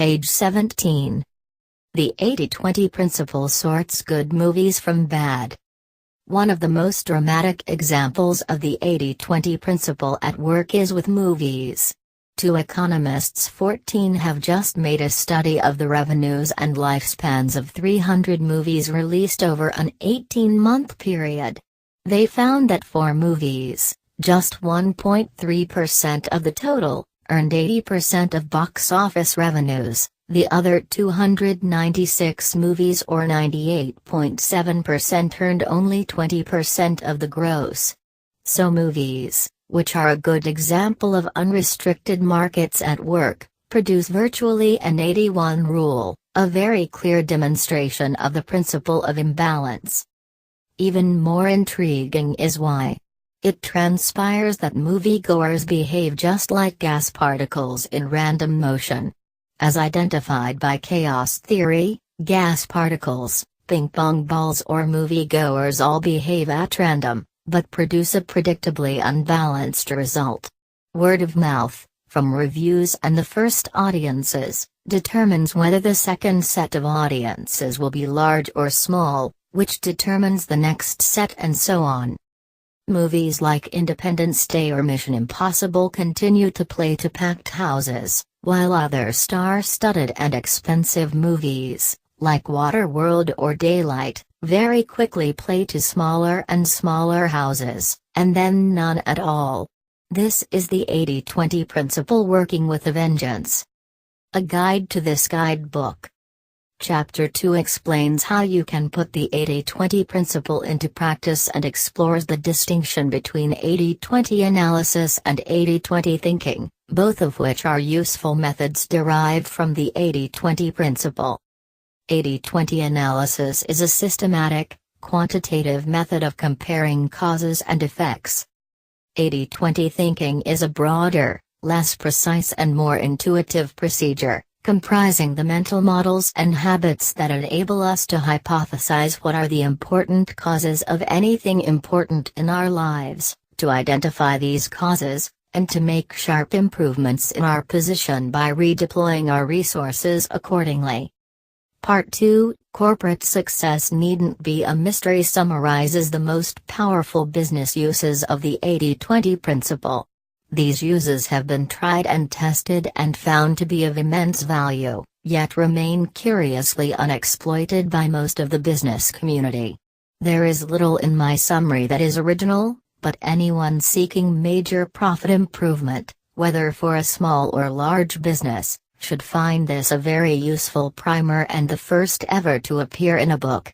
Page 17. The 80-20 principle sorts good movies from bad. One of the most dramatic examples of the 80-20 principle at work is with movies. Two economists 14 have just made a study of the revenues and lifespans of 300 movies released over an 18-month period. They found that 4 movies, just 1.3% of the total, earned 80% of box office revenues. The other 296 movies, or 98.7%, earned only 20% of the gross. So movies, which are a good example of unrestricted markets at work, produce virtually an 81 rule, a very clear demonstration of the principle of imbalance. Even more intriguing is why. It transpires that moviegoers behave just like gas particles in random motion. As identified by chaos theory, gas particles, ping-pong balls or moviegoers all behave at random, but produce a predictably unbalanced result. Word of mouth, from reviews and the first audiences, determines whether the second set of audiences will be large or small, which determines the next set, and so on. Movies like Independence Day or Mission Impossible continue to play to packed houses, while other star-studded and expensive movies, like Waterworld or Daylight, very quickly play to smaller and smaller houses, and then none at all. This is the 80-20 principle working with a vengeance. A guide to this guidebook. Chapter 2 explains how you can put the 80-20 principle into practice and explores the distinction between 80-20 analysis and 80-20 thinking, both of which are useful methods derived from the 80-20 principle. 80-20 analysis is a systematic, quantitative method of comparing causes and effects. 80-20 thinking is a broader, less precise and more intuitive procedure, comprising the mental models and habits that enable us to hypothesize what are the important causes of anything important in our lives, to identify these causes, and to make sharp improvements in our position by redeploying our resources accordingly. Part 2, Corporate Success Needn't Be a Mystery, summarizes the most powerful business uses of the 80-20 principle. These uses have been tried and tested and found to be of immense value, yet remain curiously unexploited by most of the business community. There is little in my summary that is original, but anyone seeking major profit improvement, whether for a small or large business, should find this a very useful primer and the first ever to appear in a book.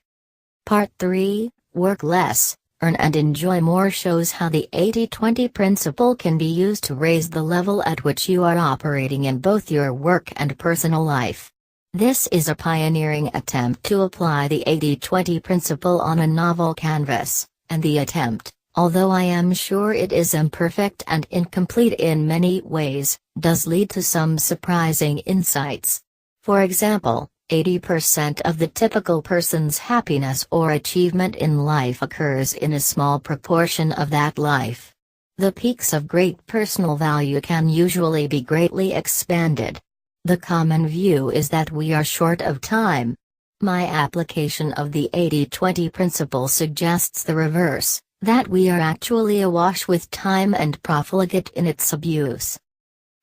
Part 3, Work Less, Earn and Enjoy More, shows how the 80-20 principle can be used to raise the level at which you are operating in both your work and personal life. This is a pioneering attempt to apply the 80-20 principle on a novel canvas, and the attempt, although I am sure it is imperfect and incomplete in many ways, does lead to some surprising insights. For example, 80% of the typical person's happiness or achievement in life occurs in a small proportion of that life. The peaks of great personal value can usually be greatly expanded. The common view is that we are short of time. My application of the 80-20 principle suggests the reverse, that we are actually awash with time and profligate in its abuse.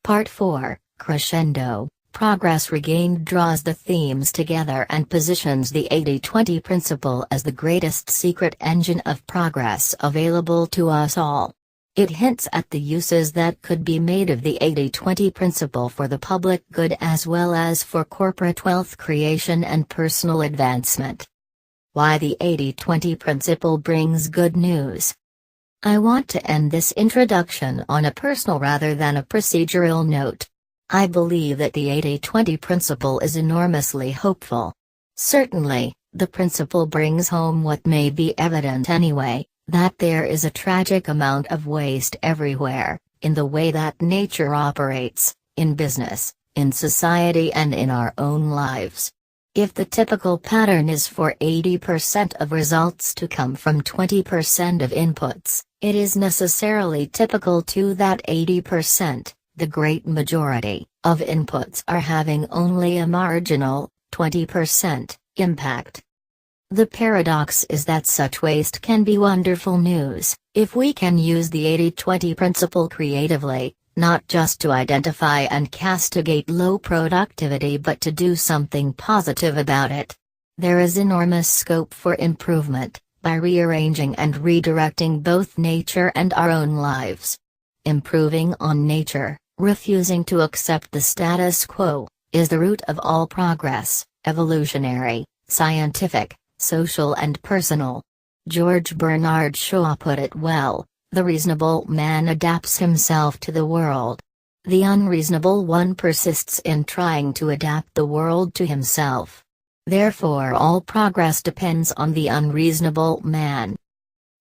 Part 4, Crescendo, Progress Regained, draws the themes together and positions the 80-20 principle as the greatest secret engine of progress available to us all. It hints at the uses that could be made of the 80-20 principle for the public good as well as for corporate wealth creation and personal advancement. Why the 80-20 principle brings good news. I want to end this introduction on a personal rather than a procedural note. I believe that the 80-20 principle is enormously hopeful. Certainly, the principle brings home what may be evident anyway, that there is a tragic amount of waste everywhere, in the way that nature operates, in business, in society and in our own lives. If the typical pattern is for 80% of results to come from 20% of inputs, it is necessarily typical too that 80%, the great majority, of inputs are having only a marginal, 20%, impact. The paradox is that such waste can be wonderful news, if we can use the 80-20 principle creatively, not just to identify and castigate low productivity but to do something positive about it. There is enormous scope for improvement, by rearranging and redirecting both nature and our own lives. Improving on nature, refusing to accept the status quo, is the root of all progress, evolutionary, scientific, social and personal. George Bernard Shaw put it well, the reasonable man adapts himself to the world. The unreasonable one persists in trying to adapt the world to himself. Therefore all progress depends on the unreasonable man.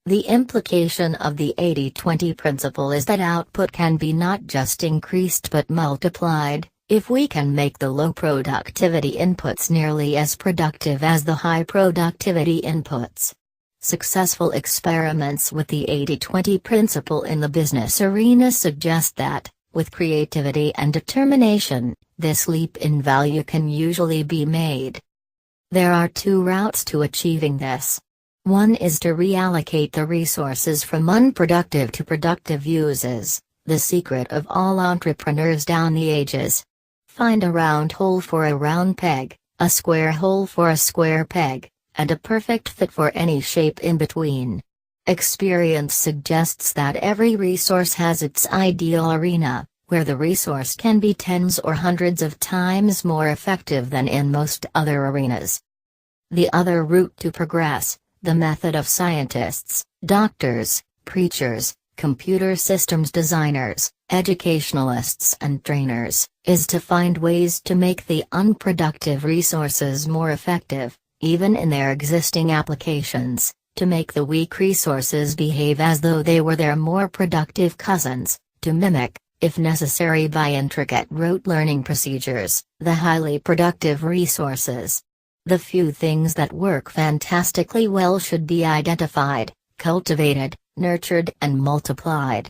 The implication of the 80-20 principle is that output can be not just increased but multiplied, if we can make the low productivity inputs nearly as productive as the high productivity inputs. Successful experiments with the 80-20 principle in the business arena suggest that, with creativity and determination, this leap in value can usually be made. There are two routes to achieving this. One is to reallocate the resources from unproductive to productive uses, the secret of all entrepreneurs down the ages. Find a round hole for a round peg, a square hole for a square peg, and a perfect fit for any shape in between. Experience suggests that every resource has its ideal arena, where the resource can be tens or hundreds of times more effective than in most other arenas. The other route to progress, the method of scientists, doctors, preachers, computer systems designers, educationalists and trainers, is to find ways to make the unproductive resources more effective, even in their existing applications, to make the weak resources behave as though they were their more productive cousins, to mimic, if necessary by intricate rote learning procedures, the highly productive resources. The few things that work fantastically well should be identified, cultivated, nurtured and multiplied.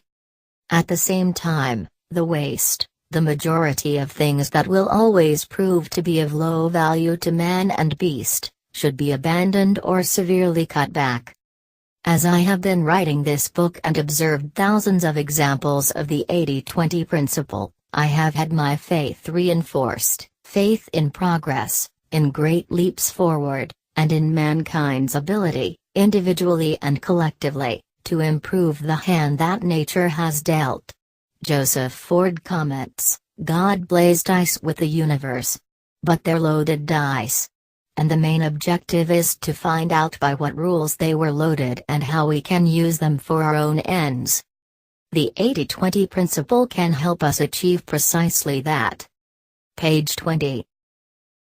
At the same time, the waste, the majority of things that will always prove to be of low value to man and beast, should be abandoned or severely cut back. As I have been writing this book and observed thousands of examples of the 80-20 principle, I have had my faith reinforced, faith in progress, in great leaps forward, and in mankind's ability, individually and collectively, to improve the hand that nature has dealt. Joseph Ford comments, God plays dice with the universe. But they're loaded dice. And the main objective is to find out by what rules they were loaded and how we can use them for our own ends. The 80-20 principle can help us achieve precisely that. Page 20.